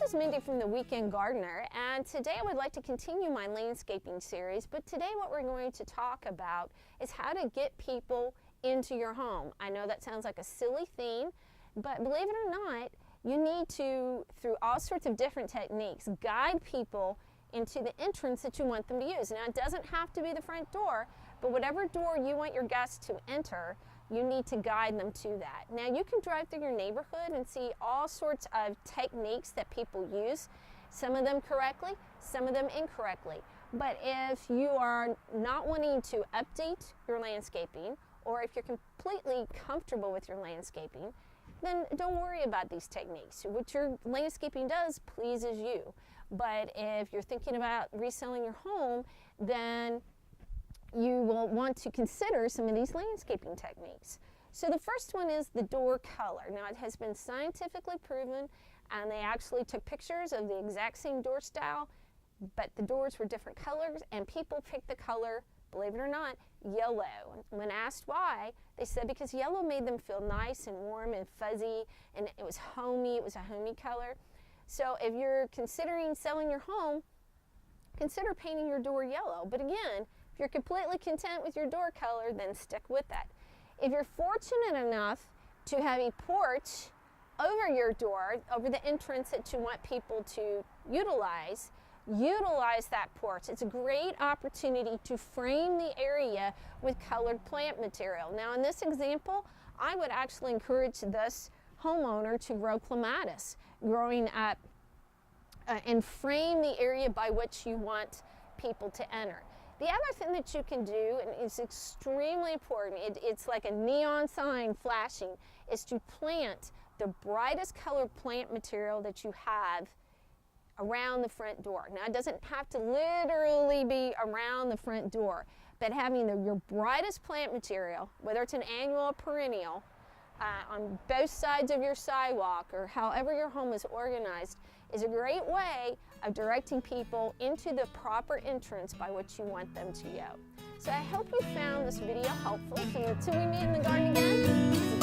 is Mindy from The Weekend Gardener, and today I would like to continue my landscaping series, but today what we're going to talk about is how to get people into your home. I know that sounds like a silly theme, but believe it or not, you need to, through all sorts of different techniques, guide people into the entrance that you want them to use. Now, it doesn't have to be the front door, but whatever door you want your guests to enter, you need to guide them to that. Now, you can drive through your neighborhood and see all sorts of techniques that people use, some of them correctly, some of them incorrectly. But if you are not wanting to update your landscaping, or if you're completely comfortable with your landscaping, then don't worry about these techniques. What your landscaping does pleases you. But if you're thinking about reselling your home, then you will want to consider some of these landscaping techniques. So the first one is the door color. Now, it has been scientifically proven, and they actually took pictures of the exact same door style, but the doors were different colors, and people picked the color, believe it or not, yellow. When asked why, they said because yellow made them feel nice and warm and fuzzy, and it was homey, it was a homey color. So if you're considering selling your home, consider painting your door yellow. But again, if you're completely content with your door color, then stick with that. If you're fortunate enough to have a porch over your door, over the entrance that you want people to utilize that porch. It's a great opportunity to frame the area with colored plant material. Now, in this example, I would actually encourage this homeowner to grow clematis growing up and frame the area by which you want people to enter. The other thing that you can do, and it's extremely important, it's like a neon sign flashing, is to plant the brightest colored plant material that you have around the front door. Now, it doesn't have to literally be around the front door, but having your brightest plant material, whether it's an annual or perennial, on both sides of your sidewalk or however your home is organized, is a great way of directing people into the proper entrance by which you want them to go. So I hope you found this video helpful. So until we meet in the garden again,